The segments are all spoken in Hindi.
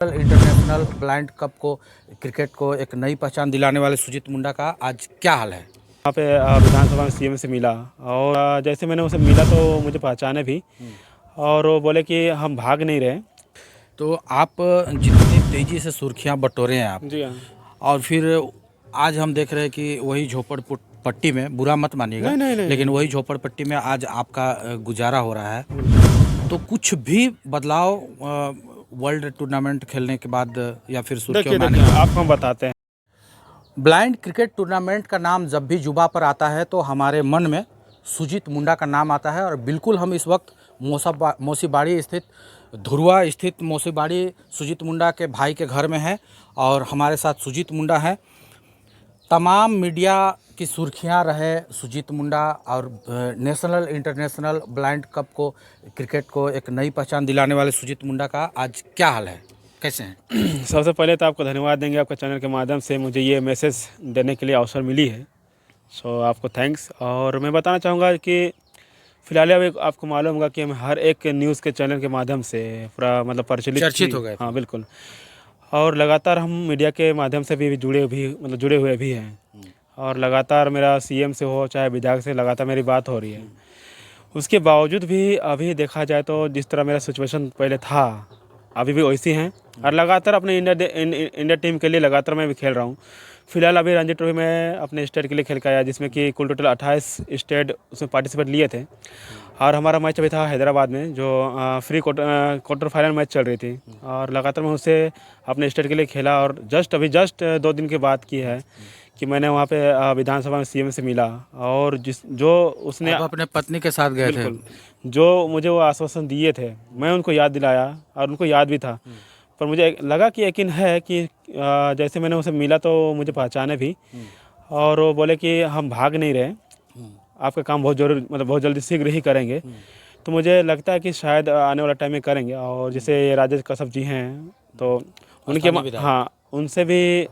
इंटरनेशनल ब्लाइंड कप को क्रिकेट को एक नई पहचान दिलाने वाले सुजीत मुंडा का आज क्या हाल है? यहाँ पे विधानसभा में सीएम से मिला और जैसे मैंने उसे मिला तो मुझे पहचाने भी और वो बोले कि हम भाग नहीं रहे। तो आप जितनी तेजी से सुर्खियां बटोरे हैं आप, जी हाँ। और फिर आज हम देख रहे हैं कि वही झोपड़पट्टी में, बुरा मत मानिएगा, नहीं। लेकिन वही झोपड़पट्टी में आज आपका गुजारा हो रहा है। तो कुछ भी बदलाव वर्ल्ड टूर्नामेंट खेलने के बाद या फिर सुर्खियों में आने के देखिए बाद? आपको हम बताते हैं। ब्लाइंड क्रिकेट टूर्नामेंट का नाम जब भी जुबा पर आता है तो हमारे मन में सुजीत मुंडा का नाम आता है। और बिल्कुल हम इस वक्त मौसीबाड़ी स्थित, धुरवा स्थित मौसीबाड़ी सुजीत मुंडा के भाई के घर में है और हमारे साथ सुजीत मुंडा है। तमाम मीडिया की सुर्खियां रहे सुजीत मुंडा और नेशनल इंटरनेशनल ब्लाइंड कप को क्रिकेट को एक नई पहचान दिलाने वाले सुजीत मुंडा का आज क्या हाल है, कैसे हैं? सबसे पहले तो आपको धन्यवाद देंगे, आपका चैनल के माध्यम से मुझे ये मैसेज देने के लिए अवसर मिली है। सो आपको थैंक्स। और मैं बताना चाहूँगा कि फिलहाल अभी आपको मालूम होगा कि हम हर एक न्यूज़ के चैनल के माध्यम से पूरा मतलब चर्चित हो गए थे। हाँ बिल्कुल। और लगातार हम मीडिया के माध्यम से भी जुड़े हुए भी हैं। और लगातार मेरा सीएम से हो चाहे विधायक से लगातार मेरी बात हो रही है। उसके बावजूद भी अभी देखा जाए तो जिस तरह मेरा सिचुएशन पहले था अभी भी वैसी हैं। और लगातार अपने इंडिया टीम के लिए लगातार मैं भी खेल रहा हूँ। फिलहाल अभी रणजी ट्रॉफी में अपने स्टेट के लिए खेल के आया, जिसमें कि कुल टोटल 28 स्टेट उसमें पार्टिसिपेट लिए थे। और हमारा मैच अभी था हैदराबाद में, जो फ्री क्वार्टर फाइनल मैच चल रही थी। और लगातार मैं उससे अपने स्टेट के लिए खेला। और जस्ट 2 दिन की बात की है कि मैंने वहाँ पे विधानसभा में सीएम से मिला और जो उसने आप अपने पत्नी के साथ गए थे। जो मुझे वो आश्वासन दिए थे मैं उनको याद दिलाया और उनको याद भी था। पर मुझे लगा कि यकीन है कि जैसे मैंने उसे मिला तो मुझे पहचाने भी और वो बोले कि हम भाग नहीं रहे, आपका काम बहुत जल्दी शीघ्र ही करेंगे। तो मुझे लगता है कि शायद आने वाला टाइम में करेंगे। और जैसे राजेश कश्यप जी हैं तो हाँ उनसे भी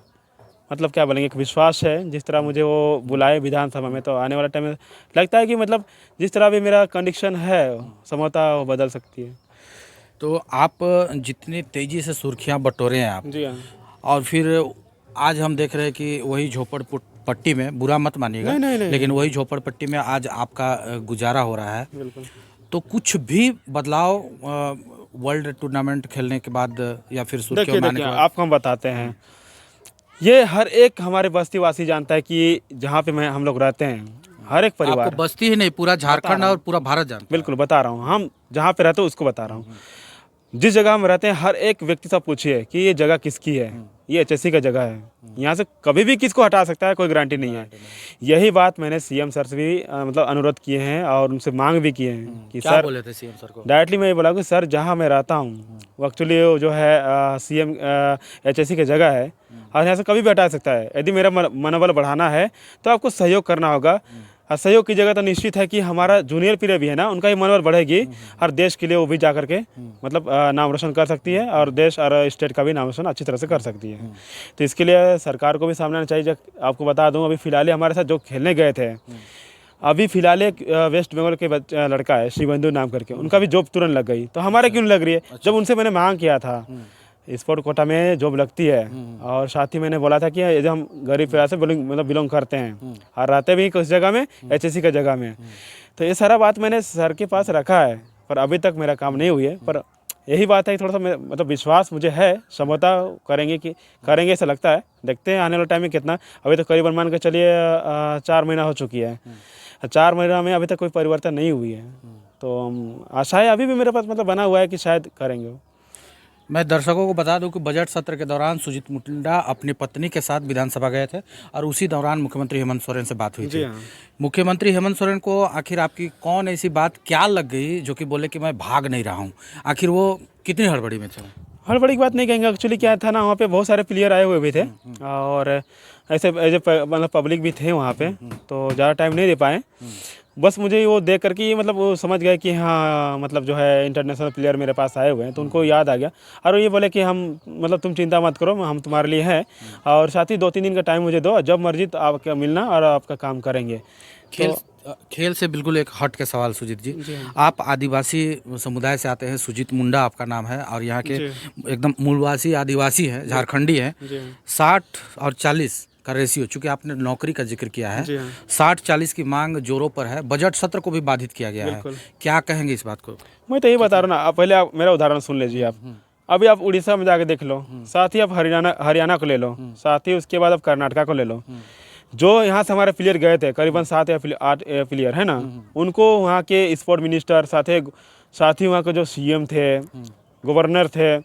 मतलब क्या बोलेंगे, एक विश्वास है। जिस तरह मुझे वो बुलाए विधानसभा में तो आने वाला टाइम में लगता है कि मतलब जिस तरह भी मेरा कंडीशन है संभवतः वो बदल सकती है। तो आप जितनी तेजी से सुर्खियां बटोरे हैं आप, जी हाँ। और फिर आज हम देख रहे हैं कि वही झोपड़पट्टी में, बुरा मत मानिएगा, नहीं। लेकिन वही झोपड़पट्टी में आज आपका गुजारा हो रहा है। बिल्कुल। तो कुछ भी बदलाव वर्ल्ड टूर्नामेंट खेलने के बाद या फिर सुर्खियों में आने के बाद? आपको हम बताते हैं। ये हर एक हमारे बस्ती वासी जानता है कि जहाँ पे हम लोग रहते हैं, हर एक परिवार, आपको बस्ती ही नहीं, पूरा झारखंड और पूरा भारत जानता है। बिल्कुल बता रहा हूँ, हम जहाँ पे रहते हैं उसको बता रहा हूँ। जिस जगह हम रहते हैं हर एक व्यक्ति से पूछिए कि ये जगह किसकी है, ये एचएससी का जगह है। यहाँ से कभी भी किसको हटा सकता है, कोई गारंटी नहीं है। यही बात मैंने सीएम सर से भी मतलब अनुरोध किए हैं और उनसे मांग भी किए हैं कि क्या सर, बोले थे सीएम सर को? डायरेक्टली मैं ये बोला कि सर जहाँ मैं रहता हूँ वो एक्चुअली जो है सीएम एचएससी की जगह है और यहाँ से कभी भी हटा सकता है। यदि मेरा मनोबल बढ़ाना है तो आपको सहयोग करना होगा। और सहयोग की जगह तो निश्चित है कि हमारा जूनियर पीढ़ी भी है ना, उनका ही मनोबल बढ़ेगी और देश के लिए वो भी जा करके मतलब नाम रोशन कर सकती है और देश और स्टेट का भी नाम रोशन अच्छी तरह से कर सकती है। तो इसके लिए सरकार को भी सामने आना चाहिए। आपको बता दूँ, अभी फिलहाल हमारे साथ जो खेलने गए थे, अभी फिलहाल एक वेस्ट बंगाल के लड़का है शिवेंदु नाम करके, उनका भी जॉब तुरंत लग गई। तो हमारे क्यों नहीं लग रही है? जब उनसे मैंने मांग किया था, स्पोर्ट कोटा में जॉब लगती है और साथ ही मैंने बोला था कि यदि हम गरीब परिवार से बिलोंग करते हैं और रहते भी किस जगह में, एचएससी का जगह में, तो ये सारा बात मैंने सर के पास रखा है। पर अभी तक मेरा काम नहीं हुई है। पर यही बात है कि थोड़ा सा मतलब विश्वास मुझे है, संभवतः करेंगे ऐसा लगता है। देखते हैं आने वाले टाइम में कितना। अभी तो करीबन मान के चलिए 4 महीना हो चुकी है। 4 महीना में अभी तक कोई परिवर्तन नहीं हुई है। तो आशा है अभी भी मेरे पास मतलब बना हुआ है कि शायद करेंगे। मैं दर्शकों को बता दूं कि बजट सत्र के दौरान सुजीत मुंडा अपनी पत्नी के साथ विधानसभा गए थे और उसी दौरान मुख्यमंत्री हेमंत सोरेन से बात हुई थी। मुख्यमंत्री हेमंत सोरेन को आखिर आपकी कौन ऐसी बात क्या लग गई जो कि बोले कि मैं भाग नहीं रहा हूं? आखिर वो कितनी हड़बड़ी में थे? हड़बड़ी की बात नहीं कहेंगे। एक्चुअली क्या था ना, वहाँ पे बहुत सारे प्लेयर आए हुए भी थे और ऐसे मतलब पब्लिक भी थे वहाँ पे, तो ज़्यादा टाइम नहीं दे पाए। बस मुझे वो देख कर के मतलब वो समझ गए कि हाँ मतलब जो है इंटरनेशनल प्लेयर मेरे पास आए हुए हैं, तो उनको याद आ गया। और ये बोले कि हम मतलब तुम चिंता मत करो, हम तुम्हारे लिए हैं और साथ ही 2-3 दिन का टाइम मुझे दो, जब मर्जी तो आपका मिलना और आपका काम करेंगे। खेल से बिल्कुल एक हट के सवाल सुजीत जी, जी हाँ। आप आदिवासी समुदाय से आते हैं, सुजीत मुंडा आपका नाम है और यहाँ के जी। एकदम मूलवासी आदिवासी हैं, झारखंडी हैं। जी हाँ। 60 और 40 का रेशियो, चूंकि आपने नौकरी का जिक्र किया है, जी हाँ। 60-40 की मांग जोरों पर है, बजट सत्र को भी बाधित किया गया है। बिल्कुल। क्या कहेंगे इस बात को? मैं तो यही बता रहा हूँ ना, आप पहले आप मेरा उदाहरण सुन लीजिए। आप अभी आप उड़ीसा में जाके देख लो, साथ ही आप हरियाणा को ले लो, साथ ही उसके बाद आप कर्नाटका को ले लो। जो यहाँ से हमारे प्लेयर गए थे, करीबन 7 या 8 प्लेयर है ना, उनको वहाँ के स्पोर्ट मिनिस्टर, साथ ही वहाँ के जो सीएम थे, गवर्नर थे,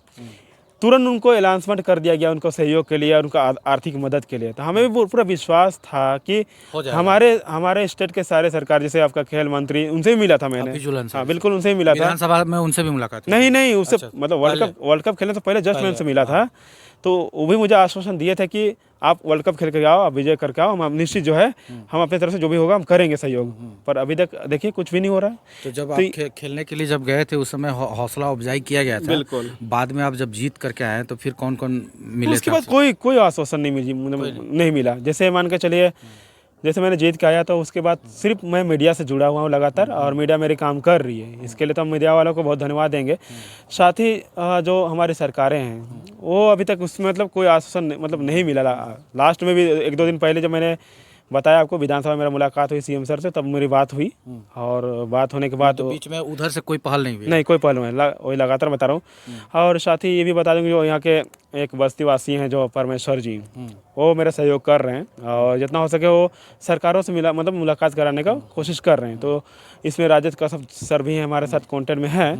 तुरंत उनको अनाउंसमेंट कर दिया गया उनको सहयोग के लिए और उनका आर्थिक मदद के लिए। तो हमें भी पूरा विश्वास था कि हो जाएगा। हमारे स्टेट के सारे सरकार, जैसे आपका खेल मंत्री, उनसे भी मिला था मैंने। विजुअल से हाँ बिल्कुल, उनसे ही मिला था। विधानसभा में उनसे भी मुलाकात हुई? नहीं उससे अच्छा, मतलब वर्ल्ड कप खेलने से पहले जस्ट मैं उनसे मिला था। तो वो भी मुझे आश्वासन दिए थे कि आप वर्ल्ड कप खेल कर आओ, आप विजय करके आओ, हम निश्चित जो है हम अपनी तरफ से जो भी होगा हम करेंगे सहयोग। पर अभी तक देखिए कुछ भी नहीं हो रहा है। तो जब आप खेलने के लिए जब गए थे उस समय हौसला अफजाई किया गया था। बिल्कुल। बाद में आप जब जीत करके आए तो फिर कौन कौन मिले उसके थे बाद कोई आश्वासन नहीं मिला। जैसे मान के चलिए, जैसे मैंने जीत के आया तो उसके बाद सिर्फ मैं मीडिया से जुड़ा हुआ हूँ लगातार, और मीडिया मेरे काम कर रही है। इसके लिए तो हम मीडिया वालों को बहुत धन्यवाद देंगे। साथ ही जो हमारी सरकारें हैं वो अभी तक उसमें मतलब कोई आश्वासन मतलब नहीं मिला। लास्ट में भी 1-2 दिन पहले जब मैंने बताया आपको, विधानसभा में मेरा मुलाकात हुई सीएम सर से, तब मेरी बात हुई। और बात होने के बाद तो बीच में उधर से कोई पहल नहीं हुई? नहीं, कोई पहल नहीं, वही लगातार बता रहा हूँ। और साथ ही ये भी बता दूँगी, जो यहाँ के एक बस्तीवासी हैं जो परमेश्वर जी, वो मेरा सहयोग कर रहे हैं और जितना हो सके वो सरकारों से मतलब मुलाकात कराने का कोशिश कर रहे हैं। तो इसमें राजद का सब सर भी हैं हमारे साथ कॉन्टेक्ट में है,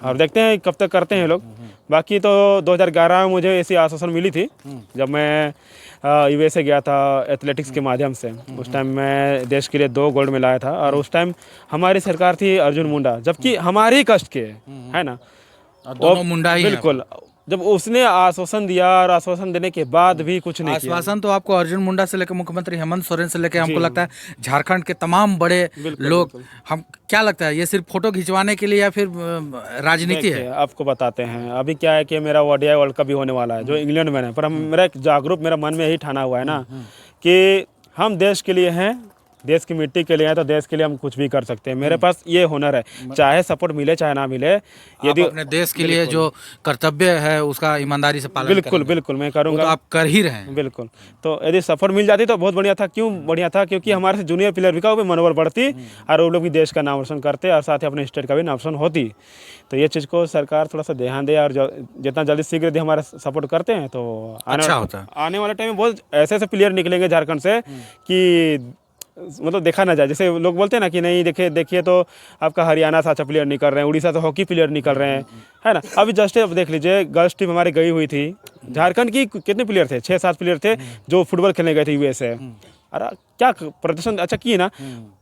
और देखते हैं कब तक करते हैं लोग। बाकी तो 2011 में मुझे ऐसी आश्वासन मिली थी जब मैं यूएसए गया था एथलेटिक्स के माध्यम से। उस टाइम मैं देश के लिए 2 गोल्ड में लाया था, और उस टाइम हमारी सरकार थी अर्जुन मुंडा, जबकि हमारे ही कष्ट के है ना, दोनों मुंडा ही बिल्कुल। जब उसने आश्वासन दिया और आश्वासन देने के बाद भी कुछ नहीं किया। आश्वासन तो आपको अर्जुन मुंडा से लेकर मुख्यमंत्री हेमंत सोरेन से लेकर हमको लगता है झारखंड के तमाम बड़े लोग, हम क्या लगता है ये सिर्फ फोटो खिंचवाने के लिए या फिर राजनीति है? आपको बताते हैं, अभी क्या है कि मेरा ODI वर्ल्ड कप भी होने वाला है जो इंग्लैंड में है, पर मेरा एक जागरूक मेरा मन में यही ठाना हुआ है ना कि हम देश के लिए हैं, देश की मिट्टी के लिए है, तो देश के लिए हम कुछ भी कर सकते हैं। मेरे पास ये हुनर है, चाहे सपोर्ट मिले चाहे ना मिले, यदि अपने देश के लिए जो कर्तव्य है उसका ईमानदारी से पालन बिल्कुल मैं करूँगा। तो आप कर ही रहे हैं। बिल्कुल। तो यदि सफर मिल जाती तो बहुत बढ़िया था। क्यों बढ़िया था? क्योंकि हमारे से जूनियर प्लेयर भी का वो भी मनोबल बढ़ती और वो लोग भी देश का नाम रोशन करते और साथ ही अपने स्टेट का भी नाम रोशन होती। तो ये चीज़ को सरकार थोड़ा सा ध्यान दे और जितना जल्दी शीघ्र यदि हमारा सपोर्ट करते हैं तो अच्छा होता है। आने वाले टाइम में बहुत ऐसे प्लेयर निकलेंगे झारखंड से कि मतलब देखा ना जाए। जैसे लोग बोलते हैं ना कि नहीं देखिए तो आपका हरियाणा से अच्छा प्लेयर निकल रहे हैं, उड़ीसा से हॉकी प्लेयर निकल रहे हैं, है ना। अभी जस्ट अब देख लीजिए, गर्ल्स टीम हमारी गई हुई थी झारखंड की, कितने प्लेयर थे? 6-7 प्लेयर थे जो फुटबॉल खेलने गए थे यूएसए। अरे क्या प्रदर्शन अच्छा किए ना,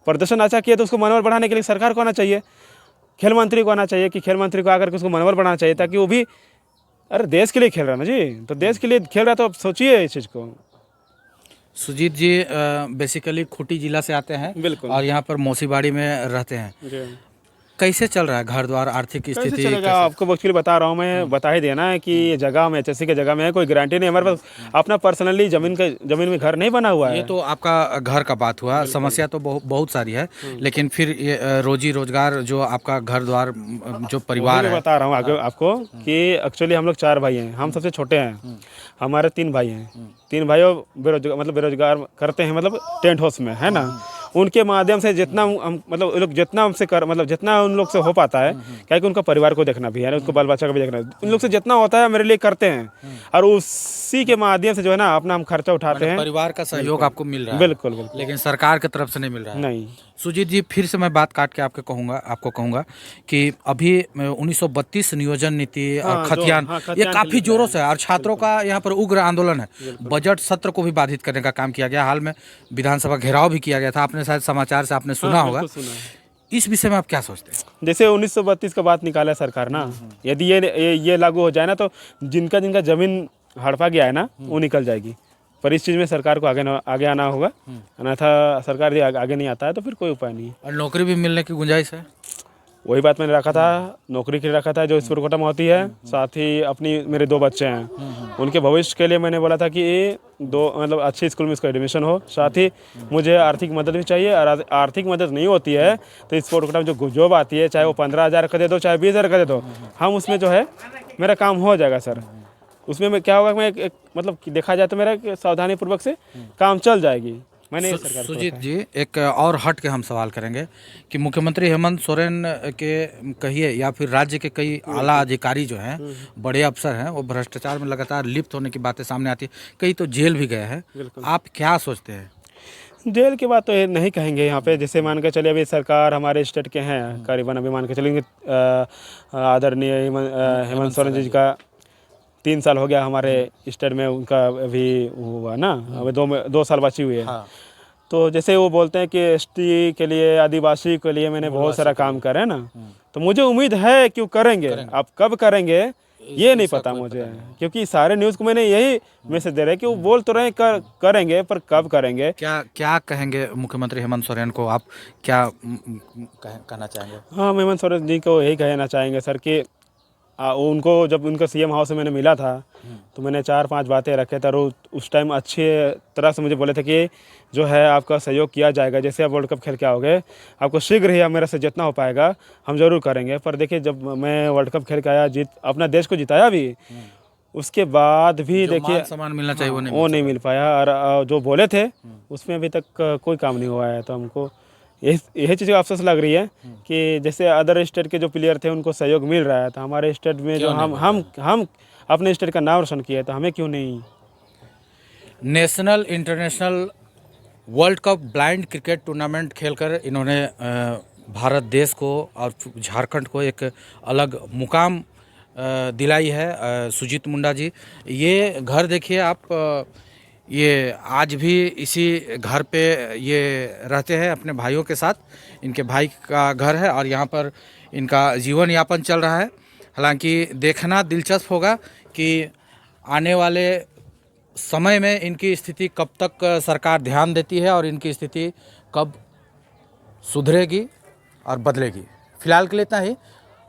प्रदर्शन अच्छा किए तो उसको मनोबल बढ़ाने के लिए सरकार को आना चाहिए, खेल मंत्री को आना चाहिए कि खेल मंत्री को आकर के उसको मनोबल बढ़ाना चाहिए, ताकि वो भी अरे देश के लिए खेल रहा है ना जी, तो देश के लिए खेल रहा है तो अब सोचिए इस चीज़ को। सुजीत जी बेसिकली खूंटी जिला से आते हैं। बिल्कुल। और यहाँ पर मौसीबाड़ी में रहते हैं। कैसे चल रहा है घर द्वार, आर्थिक स्थिति? चलेगा आपको एक्चुअली बता रहा हूँ मैं, बता ही देना है कि ये जगह में HSC के जगह में है, कोई गारंटी नहीं। हमारे पास अपना पर्सनली जमीन में घर नहीं बना हुआ है। ये तो आपका घर का बात हुआ, समस्या तो बहुत सारी है, लेकिन फिर ये रोजी रोजगार जो आपका घर द्वार जो परिवार है, बता रहा हूँ आगे आपको कि एक्चुअली हम लोग 4 भाई हैं, हम सबसे छोटे हैं, हमारे 3 भाई हैं। 3 भाइयों बेरोजगार करते हैं, मतलब टेंट हाउस में, है ना। उनके माध्यम से जितना हम मतलब लोग जितना हमसे जितना उन लोग से हो पाता है, क्या कि उनका परिवार को देखना भी है, उनको बाल बच्चा को भी देखना है, उन लोग से जितना होता है मेरे लिए करते हैं, और उसी के माध्यम से जो है ना अपना हम खर्चा उठाते हैं। परिवार का सहयोग आपको मिल रहा है? बिल्कुल। लेकिन सरकार की तरफ से नहीं मिल रहा है? नहीं। सुजीत जी, फिर से मैं बात काट के आपको कहूँगा कि अभी 1932 नियोजन नीति खतियान ये काफ़ी जोरों से, और छात्रों का यहाँ पर उग्र आंदोलन है। बजट सत्र को भी बाधित करने का काम किया गया, हाल में विधानसभा घेराव भी किया गया था, आपने शायद समाचार से आपने सुना होगा। इस विषय में आप क्या सोचते हैं? जैसे 1932 का बात निकाला सरकार ना, यदि ये लागू हो जाए ना तो जिनका जमीन हड़पा गया है ना वो निकल जाएगी। पर इस चीज़ में सरकार को आगे आना होगा, अन्यथा सरकार यदि आगे नहीं आता है तो फिर कोई उपाय नहीं है। और नौकरी भी मिलने की गुंजाइश है? वही बात मैंने रखा था, नौकरी के लिए रखा था जो स्पोर्ट कोटा में होती है। साथ ही अपनी मेरे 2 बच्चे हैं, उनके भविष्य के लिए मैंने बोला था कि ये 2 मतलब अच्छे स्कूल में इसका एडमिशन हो। साथ ही मुझे आर्थिक मदद भी चाहिए, और आर्थिक मदद नहीं होती है तो स्पोर्ट कोटा में जो जॉब आती है, चाहे वो 15,000 का दे दो, चाहे 20,000 का दे दो, हम उसमें जो है मेरा काम हो जाएगा सर। उसमें मैं क्या होगा, मैं मतलब कि देखा जाए तो मेरा सावधानी पूर्वक से काम चल जाएगी। मैंने ये सरकार को सुजीत जी, एक और हट के हम सवाल करेंगे कि मुख्यमंत्री हेमंत सोरेन के कहिए या फिर राज्य के कई आला अधिकारी जो हैं, बड़े अफसर हैं, वो भ्रष्टाचार में लगातार लिप्त होने की बातें सामने आती है, कई तो जेल भी गए हैं। आप क्या सोचते हैं? जेल की बात तो ये नहीं कहेंगे यहाँ पे। जैसे मान के चलिए अभी सरकार हमारे स्टेट के हैं करीबन, अभी मान के चलेंगे आदरणीय हेमंत सोरेन जी का 3 साल हो गया हमारे स्टेट में, उनका अभी हुआ ना, अभी 2 साल बची हुई है। हाँ। तो जैसे वो बोलते हैं कि एसटी के लिए, आदिवासी के लिए मैंने बहुत सारा काम करा है ना, तो मुझे उम्मीद है कि वो करेंगे। अब कब करेंगे ये नहीं पता मुझे, क्योंकि सारे न्यूज़ को मैंने यही मैसेज दे रहे हैं कि वो बोल तो रहे हैं करेंगे, पर कब करेंगे। क्या कहेंगे मुख्यमंत्री हेमंत सोरेन को? आप क्या कहना चाहेंगे? हाँ, हेमंत सोरेन जी को यही कहना चाहेंगे सर कि उनको जब उनका सीएम हाउस में मैंने मिला था तो मैंने 4-5 बातें रखे थे, और उस टाइम अच्छे तरह से मुझे बोले थे कि जो है आपका सहयोग किया जाएगा, जैसे आप वर्ल्ड कप खेल के आओगे आपको शीघ्र ही मेरे से जितना हो पाएगा हम ज़रूर करेंगे। पर देखिए, जब मैं वर्ल्ड कप खेल के आया, अपना देश को जिताया भी, उसके बाद भी देखिए सम्मान मिलना चाहिए वो नहीं मिल पाया, और जो बोले थे उसमें अभी तक कोई काम नहीं हुआ है। तो हमको यही चीज़ का अफसोस लग रही है कि जैसे अदर स्टेट के जो प्लेयर थे उनको सहयोग मिल रहा है, तो हमारे स्टेट में जो हम अपने स्टेट का नाम रोशन किए, तो हमें क्यों नहीं? National international world cup blind cricket tournament खेलकर इन्होंने भारत देश को और झारखंड को एक अलग मुकाम दिलाई है सुजीत मुंडा जी। ये घर देखिए आप, ये आज भी इसी घर पे ये रहते हैं अपने भाइयों के साथ। इनके भाई का घर है और यहाँ पर इनका जीवन यापन चल रहा है। हालांकि देखना दिलचस्प होगा कि आने वाले समय में इनकी स्थिति कब तक सरकार ध्यान देती है और इनकी स्थिति कब सुधरेगी और बदलेगी। फिलहाल के लिए इतना ही।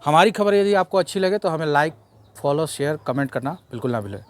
हमारी खबर यदि आपको अच्छी लगे तो हमें लाइक, फॉलो, शेयर, कमेंट करना बिल्कुल ना भूलें।